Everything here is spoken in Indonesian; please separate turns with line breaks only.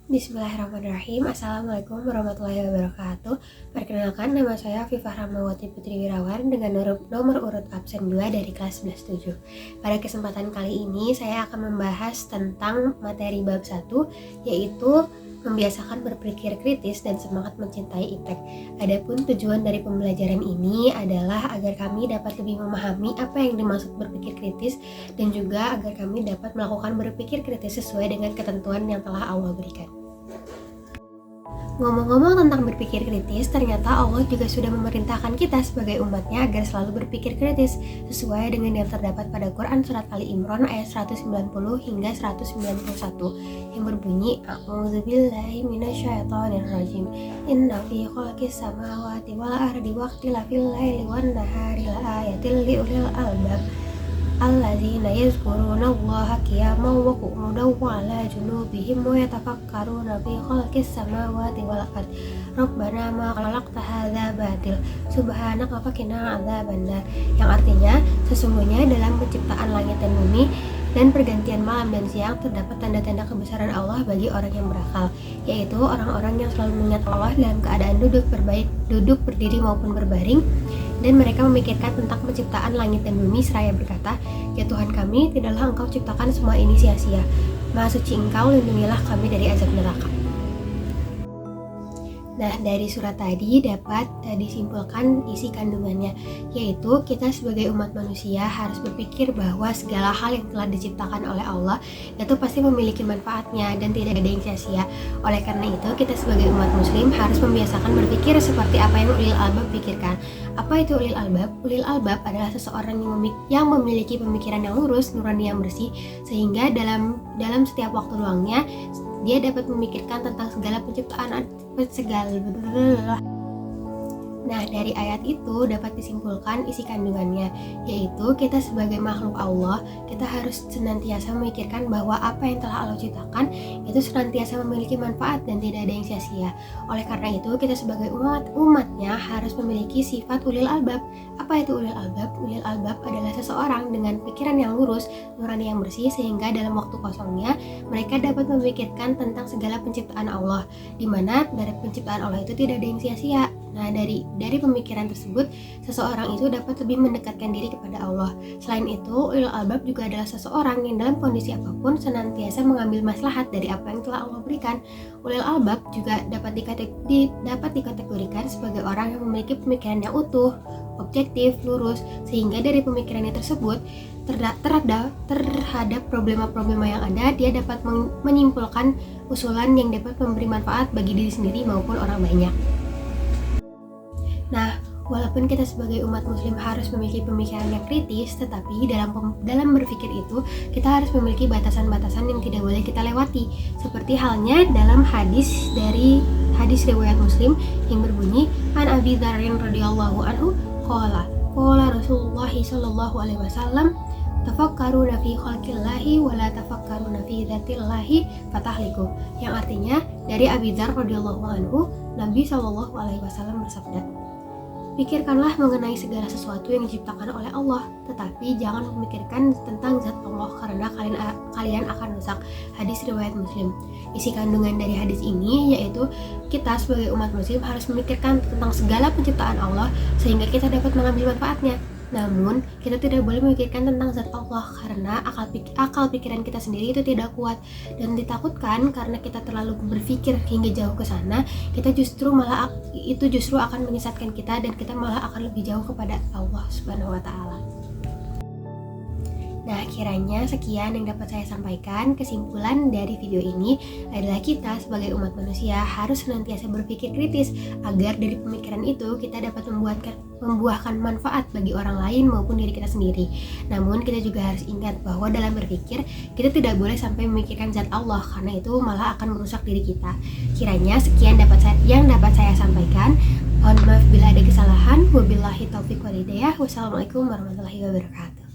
Bismillahirrahmanirrahim. Assalamualaikum warahmatullahi wabarakatuh. Perkenalkan, nama saya Fifah Rahmawati Putri Wirawan dengan nomor urut absen 2 dari kelas 11-7. Pada kesempatan kali ini saya akan membahas tentang materi bab 1, yaitu membiasakan berpikir kritis dan semangat mencintai IPTEK. Adapun tujuan dari pembelajaran ini adalah agar kami dapat lebih memahami apa yang dimaksud berpikir kritis dan juga agar kami dapat melakukan berpikir kritis sesuai dengan ketentuan yang telah Allah berikan. Ngomong-ngomong tentang berpikir kritis, ternyata Allah juga sudah memerintahkan kita sebagai umatnya agar selalu berpikir kritis sesuai dengan yang terdapat pada Quran Surat Ali Imran ayat 190 hingga 191 yang berbunyi A'udzubillahi minasyaitonirrajim. Inna fi khalqis samawati wal ardi waqtilafil laili wan nahari laayatil liulil albab alladzina yazkurunallaha qiyaman wa qu'udan wa 'ala junubihim wa yatafakkaruna fi khalqis samawati wal ardi rabbana ma khalaqta hadza batil subhanaka faqina 'adzabannar, yang artinya sesungguhnya dalam penciptaan langit dan bumi dan pergantian malam dan siang terdapat tanda-tanda kebesaran Allah bagi orang yang berakal, yaitu orang-orang yang selalu mengingat Allah dalam keadaan duduk, berdiri maupun berbaring, dan mereka memikirkan tentang penciptaan langit dan bumi seraya berkata, "Ya Tuhan kami, tidaklah Engkau ciptakan semua ini sia-sia. Maha suci Engkau, lindungilah kami dari azab neraka." Nah, dari surat tadi dapat disimpulkan isi kandungannya, yaitu kita sebagai umat manusia harus berpikir bahwa segala hal yang telah diciptakan oleh Allah itu pasti memiliki manfaatnya dan tidak ada yang sia-sia. Oleh karena itu, kita sebagai umat muslim harus membiasakan berpikir seperti apa yang ulil albab pikirkan. Apa itu ulil albab? Ulil albab adalah seseorang yang memiliki pemikiran yang lurus, nurani yang bersih, sehingga dalam setiap waktu luangnya dia dapat memikirkan tentang segala penciptaan Nah, dari ayat itu dapat disimpulkan isi kandungannya, yaitu kita sebagai makhluk Allah, kita harus senantiasa memikirkan bahwa apa yang telah Allah ciptakan itu senantiasa memiliki manfaat dan tidak ada yang sia-sia. Oleh karena itu, kita sebagai umatnya harus memiliki sifat ulil albab. Apa itu ulil albab? Ulil albab adalah seseorang dengan pikiran yang lurus, nurani yang bersih, sehingga dalam waktu kosongnya mereka dapat memikirkan tentang segala penciptaan Allah, di mana dari penciptaan Allah itu tidak ada yang sia-sia. Nah, dari pemikiran tersebut, seseorang itu dapat lebih mendekatkan diri kepada Allah. Selain itu, ulil albab juga adalah seseorang yang dalam kondisi apapun senantiasa mengambil maslahat dari apa yang telah Allah berikan. Ulil albab juga dapat dikategorikan sebagai orang yang memiliki pemikiran yang utuh, objektif, lurus, sehingga dari pemikirannya tersebut terhadap problema-problema yang ada, dia dapat menyimpulkan usulan yang dapat memberi manfaat bagi diri sendiri maupun orang banyak. Nah, walaupun kita sebagai umat muslim harus memiliki pemikiran yang kritis, tetapi dalam berpikir itu kita harus memiliki batasan-batasan yang tidak boleh kita lewati. Seperti halnya dalam hadis riwayat Muslim yang berbunyi An Abi Dzarrin radhiyallahu anhu qala Rasulullah sallallahu alaihi wasallam tafakkaruna fi khalqillahi wa la tafakkaruna fi dzatillahi fatahliku, yang artinya dari Abi Dzar radhiyallahu anhu, Nabi sallallahu alaihi wasallam bersabda, "Pikirkanlah mengenai segala sesuatu yang diciptakan oleh Allah, tetapi jangan memikirkan tentang zat Allah karena kalian akan rusak." Hadis riwayat Muslim. Isi kandungan dari hadis ini yaitu kita sebagai umat muslim harus memikirkan tentang segala penciptaan Allah sehingga kita dapat mengambil manfaatnya. Namun, kita tidak boleh memikirkan tentang zat Allah karena akal pikiran kita sendiri itu tidak kuat, dan ditakutkan karena kita terlalu berpikir hingga jauh ke sana, kita justru akan menyesatkan kita dan kita malah akan lebih jauh kepada Allah Subhanahu wa taala. Nah, kiranya sekian yang dapat saya sampaikan. Kesimpulan dari video ini adalah kita sebagai umat manusia harus senantiasa berpikir kritis agar dari pemikiran itu kita dapat membuahkan manfaat bagi orang lain maupun diri kita sendiri. Namun kita juga harus ingat bahwa dalam berpikir kita tidak boleh sampai memikirkan zat Allah karena itu malah akan merusak diri kita. Kiranya sekian yang dapat saya sampaikan. Mohon maaf bila ada kesalahan. Wabillahi taufiq wal hidayah. Wassalamualaikum warahmatullahi wabarakatuh.